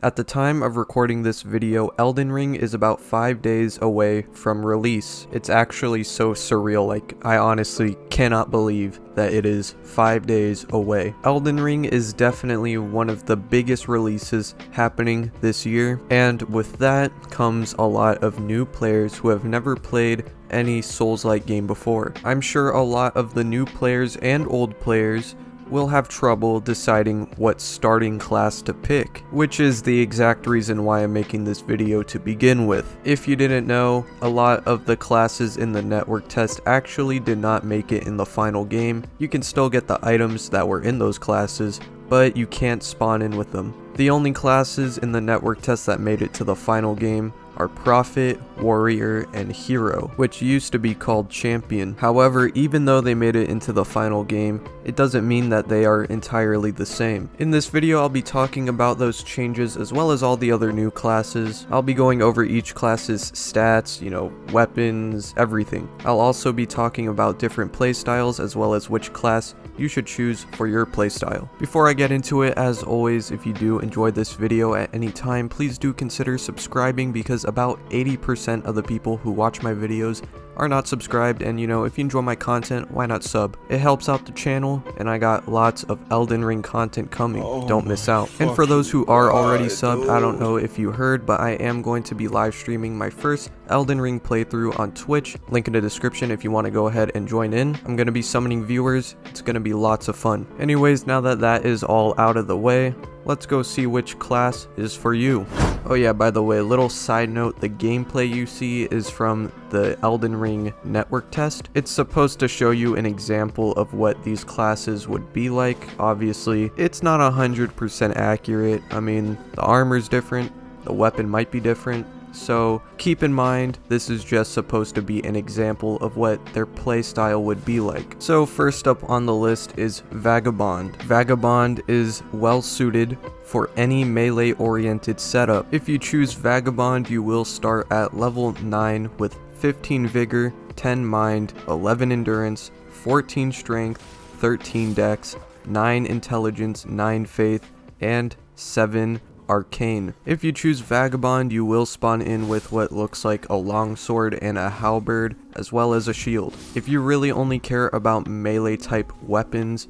At the time of recording this video, Elden Ring is about 5 days away from release. It's actually so surreal, like I honestly cannot believe that it is 5 days away. Elden Ring is definitely one of the biggest releases happening this year, and with that comes a lot of new players who have never played any Souls-like game before. I'm sure a lot of the new players and old players will have trouble deciding what starting class to pick, which is the exact reason why I'm making this video to begin with. If you didn't know, a lot of the classes in the network test actually did not make it in the final game. You can still get the items that were in those classes, but you can't spawn in with them. The only classes in the network test that made it to the final game are Prophet, Warrior, and Hero, which used to be called Champion. However, even though they made it into the final game, it doesn't mean that they are entirely the same. In this video, I'll be talking about those changes as well as all the other new classes. I'll be going over each class's stats, weapons, everything. I'll also be talking about different playstyles as well as which class you should choose for your playstyle. Before I get into it, as always, if you do enjoy this video at any time, please do consider subscribing, because about 80% of the people who watch my videos are not subscribed, and if you enjoy my content, why not sub? It helps out the channel, and I got lots of Elden Ring content coming. Don't miss out. And for those who are already subbed, I don't know if you heard, but I am going to be live streaming my first Elden Ring playthrough on Twitch. Link in the description if you want to go ahead and join in. I'm going to be summoning viewers. It's going to be lots of fun. Anyways, now that that is all out of the way, let's go see which class is for you. Oh yeah, by the way, little side note, the gameplay you see is from the Elden Ring network test. It's supposed to show you an example of what these classes would be like. Obviously, it's not 100% accurate. I mean, the armor's different, the weapon might be different. So keep in mind, this is just supposed to be an example of what their playstyle would be like. So first up on the list is Vagabond. Vagabond is well suited for any melee oriented setup. If you choose Vagabond, you will start at level 9 with 15 vigor, 10 mind, 11 endurance, 14 strength, 13 dex, 9 intelligence, 9 faith, and 7 arcane. If you choose Vagabond, you will spawn in with what looks like a longsword and a halberd, as well as a shield. If you really only care about melee type weapons,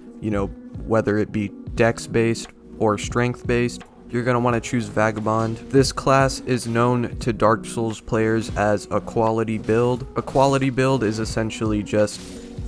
whether it be dex based or strength based, you're going to want to choose Vagabond. This class is known to Dark Souls players as a quality build. A quality build is essentially just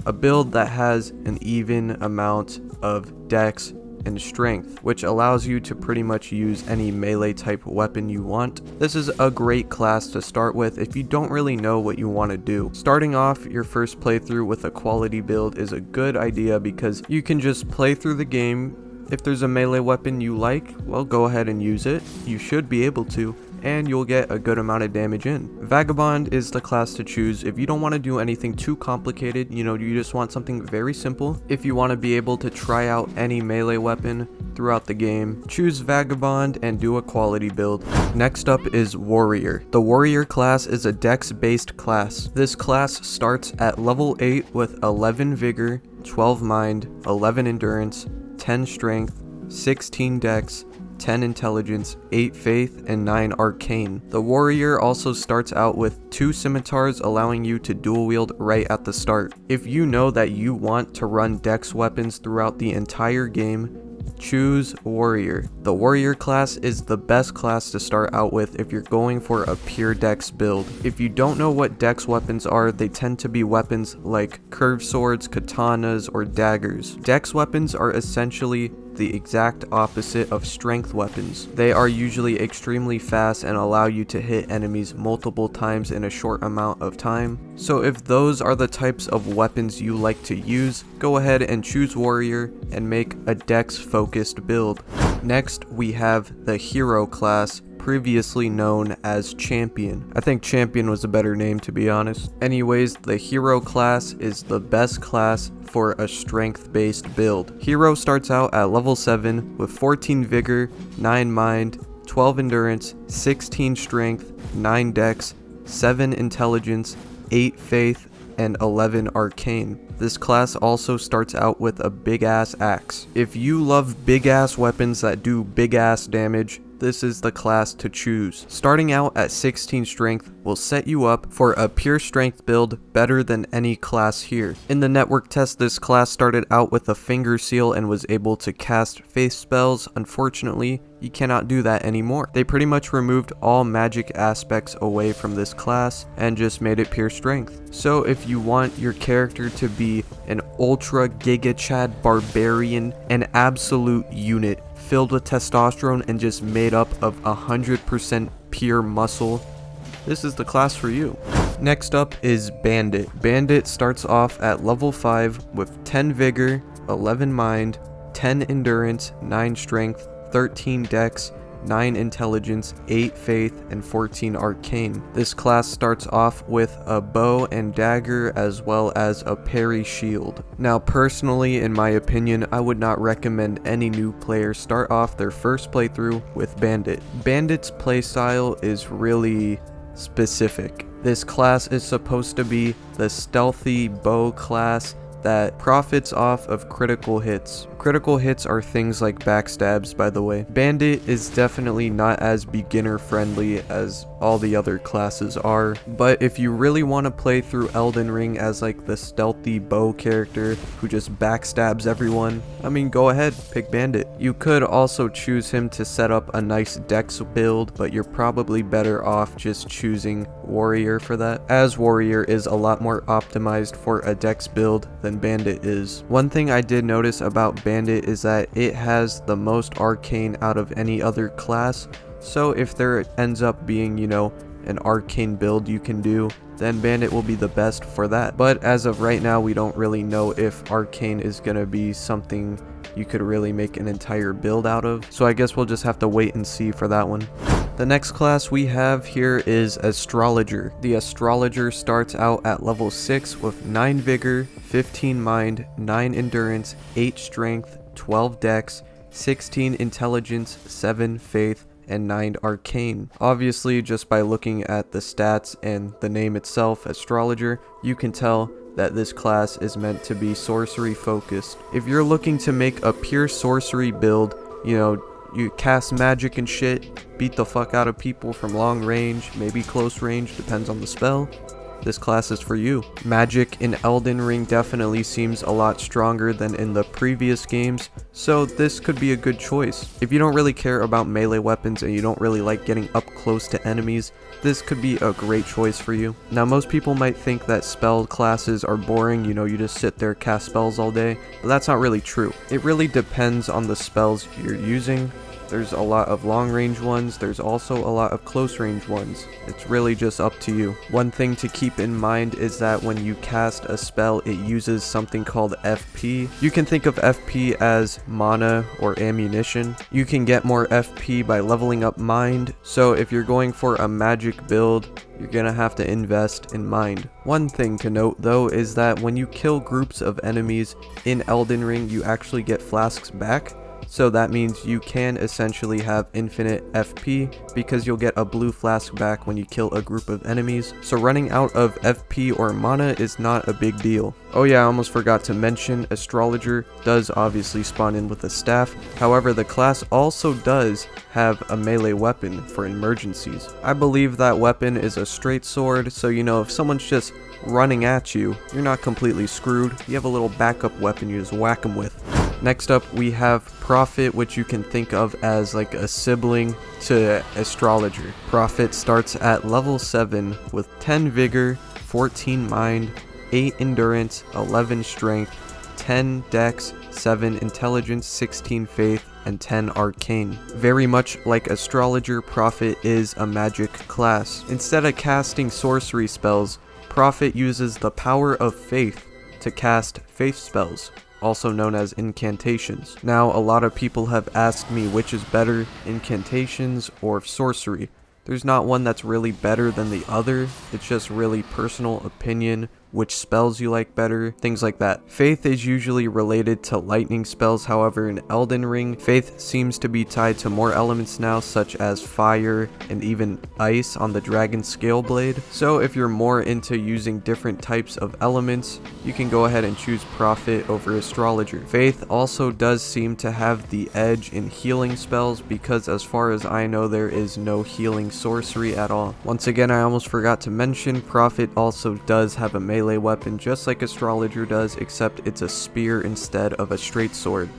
a build that has an even amount of dex and strength, which allows you to pretty much use any melee type weapon you want. This is a great class to start with if you don't really know what you want to do. Starting off your first playthrough with a quality build is a good idea, because you can just play through the game. If there's a melee weapon you like, well, go ahead and use it. You should be able to, and you'll get a good amount of damage in. Vagabond is the class to choose if you don't want to do anything too complicated. You just want something very simple. If you want to be able to try out any melee weapon throughout the game, choose Vagabond and do a quality build. Next up is Warrior. The Warrior class is a dex based class. This class starts at level 8 with 11 vigor, 12 mind, 11 endurance, 10 strength, 16 dex, 10 intelligence, 8 faith, and 9 arcane. The warrior also starts out with 2 scimitars, allowing you to dual wield right at the start. If you know that you want to run dex weapons throughout the entire game, choose warrior. The warrior class is the best class to start out with if you're going for a pure dex build. If you don't know what dex weapons are, they tend to be weapons like curved swords, katanas, or daggers. Dex weapons are essentially the exact opposite of strength weapons. They are usually extremely fast and allow you to hit enemies multiple times in a short amount of time. So if those are the types of weapons you like to use, go ahead and choose warrior and make a dex focused build. Next, we have the hero class, previously known as Champion. I think Champion was a better name, to be honest. Anyways, the Hero class is the best class for a strength-based build. Hero starts out at level 7 with 14 vigor, 9 mind, 12 endurance, 16 strength, 9 dex, 7 intelligence, 8 faith, and 11 Arcane. This class also starts out with a big ass axe. If you love big ass weapons that do big ass damage, this is the class to choose. Starting out at 16 strength will set you up for a pure strength build better than any class here. In the network test, this class started out with a finger seal and was able to cast faith spells. Unfortunately, you cannot do that anymore. They pretty much removed all magic aspects away from this class and just made it pure strength. So if you want your character to be an ultra giga chad barbarian, an absolute unit filled with testosterone and just made up of 100% pure muscle, this is the class for you. Next up is Bandit. Bandit starts off at level 5 with 10 vigor, 11 mind, 10 endurance, 9 strength, 13 dex, 9 intelligence, 8 faith, and 14 arcane. This class starts off with a bow and dagger as well as a parry shield. Now personally, in my opinion, I would not recommend any new player start off their first playthrough with Bandit. Bandit's playstyle is really specific. This class is supposed to be the stealthy bow class that profits off of critical hits. Critical hits are things like backstabs, by the way. Bandit is definitely not as beginner friendly as all the other classes are, but if you really want to play through Elden Ring as like the stealthy bow character who just backstabs everyone, I mean, go ahead, pick Bandit. You could also choose him to set up a nice dex build, but you're probably better off just choosing Warrior for that, as Warrior is a lot more optimized for a dex build than Bandit is. One thing I did notice about Bandit is that it has the most arcane out of any other class, so if there ends up being, you know, an arcane build you can do, then Bandit will be the best for that. But as of right now, we don't really know if arcane is gonna be something you could really make an entire build out of, so I guess we'll just have to wait and see for that one. The next class we have here is Astrologer. The Astrologer starts out at level 6 with 9 vigor, 15 mind, 9 endurance, 8 strength, 12 dex, 16 intelligence, 7 faith, and 9 arcane. Obviously, just by looking at the stats and the name itself, Astrologer, you can tell that this class is meant to be sorcery focused. If you're looking to make a pure sorcery build, you know, you cast magic and shit, beat the fuck out of people from long range, maybe close range, depends on the spell, this class is for you. Magic in Elden Ring definitely seems a lot stronger than in the previous games, so this could be a good choice. If you don't really care about melee weapons and you don't really like getting up close to enemies, this could be a great choice for you. Now, most people might think that spell classes are boring, you know, you just sit there, cast spells all day, but that's not really true. It really depends on the spells you're using. There's a lot of long range ones, there's also a lot of close range ones. It's really just up to you. One thing to keep in mind is that when you cast a spell, it uses something called FP. You can think of FP as mana or ammunition. You can get more FP by leveling up mind, so if you're going for a magic build, you're gonna have to invest in mind. One thing to note though is that when you kill groups of enemies in Elden Ring, you actually get flasks back. So that means you can essentially have infinite FP because you'll get a blue flask back when you kill a group of enemies. So running out of FP or mana is not a big deal. Oh yeah, I almost forgot to mention, Astrologer does obviously spawn in with a staff. However, the class also does have a melee weapon for emergencies. I believe that weapon is a straight sword, so you know, if someone's just running at you, you're not completely screwed. You have a little backup weapon you just whack them with. Next up, we have Prophet, which you can think of as like a sibling to Astrologer. Prophet starts at level 7 with 10 vigor, 14 mind, 8 endurance, 11 strength, 10 dex, 7 intelligence, 16 faith, and 10 arcane. Very much like Astrologer, Prophet is a magic class. Instead of casting sorcery spells, Prophet uses the power of faith to cast faith spells, also known as incantations. Now, a lot of people have asked me which is better, incantations or sorcery. There's not one that's really better than the other, it's just really personal opinion which spells you like better, things like that. Faith is usually related to lightning spells, however in Elden Ring, faith seems to be tied to more elements now, such as fire and even ice on the dragon scale blade. So if you're more into using different types of elements, you can go ahead and choose Prophet over Astrologer. Faith also does seem to have the edge in healing spells because as far as I know there is no healing sorcery at all. Once again, I almost forgot to mention, Prophet also does have a melee weapon just like Astrologer does, except it's a spear instead of a straight sword.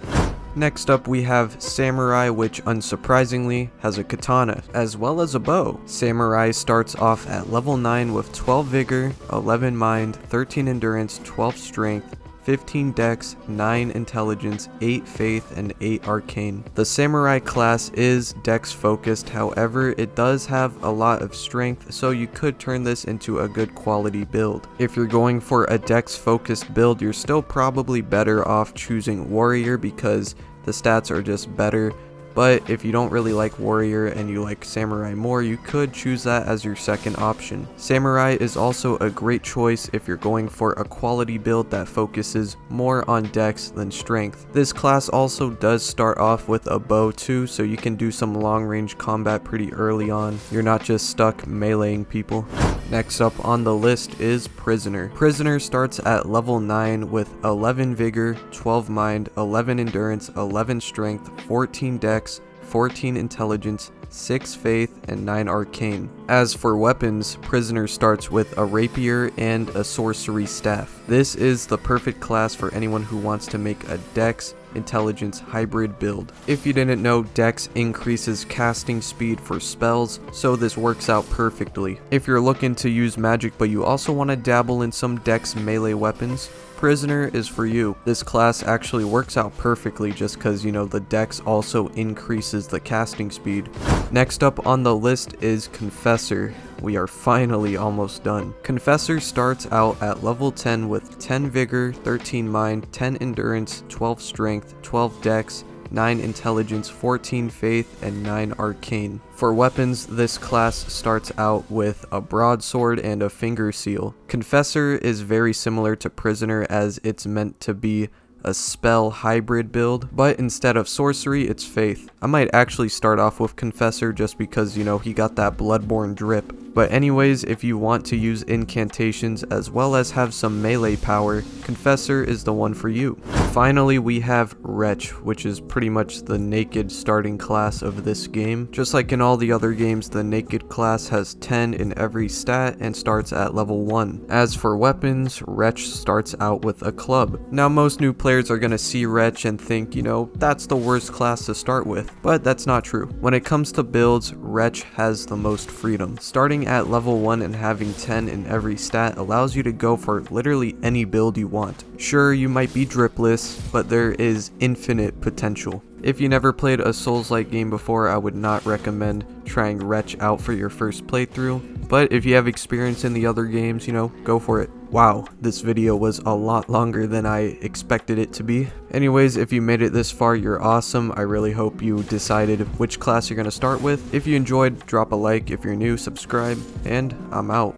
Next up we have Samurai, which unsurprisingly has a katana, as well as a bow. Samurai starts off at level 9 with 12 vigor, 11 mind, 13 endurance, 12 strength, 15 dex, 9 intelligence, 8 faith, and 8 arcane. The samurai class is dex focused, however it does have a lot of strength, so you could turn this into a good quality build. If you're going for a dex focused build, you're still probably better off choosing warrior because the stats are just better. But if you don't really like warrior and you like samurai more, you could choose that as your second option. Samurai is also a great choice if you're going for a quality build that focuses more on dex than strength. This class also does start off with a bow too, so you can do some long range combat pretty early on. You're not just stuck meleeing people. Next up on the list is Prisoner. Prisoner starts at level 9 with 11 vigor, 12 mind, 11 endurance, 11 strength, 14 dex, 14 intelligence, 6 faith, and 9 arcane. As for weapons, Prisoner starts with a rapier and a sorcery staff. This is the perfect class for anyone who wants to make a dex intelligence hybrid build. If you didn't know, dex increases casting speed for spells, so this works out perfectly. If you're looking to use magic but you also want to dabble in some dex melee weapons, Prisoner is for you. This class actually works out perfectly just because, you know, the dex also increases the casting speed. Next up on the list is Confessor. We are finally almost done. Confessor starts out at level 10 with 10 vigor, 13 mind, 10 endurance, 12 strength, 12 dex, 9 intelligence, 14 faith, and 9 arcane. For weapons, this class starts out with a broadsword and a finger seal. Confessor is very similar to Prisoner as it's meant to be a spell hybrid build, but instead of sorcery, it's faith. I might actually start off with Confessor just because, you know, he got that bloodborne drip. But anyways, if you want to use incantations as well as have some melee power, Confessor is the one for you. Finally, we have Wretch, which is pretty much the naked starting class of this game. Just like in all the other games, the naked class has 10 in every stat and starts at level 1. As for weapons, Wretch starts out with a club. Now most new players are going to see Wretch and think, you know, that's the worst class to start with, but that's not true. When it comes to builds, Wretch has the most freedom. Starting at level 1 and having 10 in every stat allows you to go for literally any build you want. Sure, you might be dripless, but there is infinite potential. If you never played a Souls-like game before, I would not recommend trying Wretch out for your first playthrough, but if you have experience in the other games, you know, go for it. Wow, this video was a lot longer than I expected it to be. Anyways, if you made it this far, you're awesome. I really hope you decided which class you're going to start with. If you enjoyed, drop a like. If you're new, subscribe, and I'm out.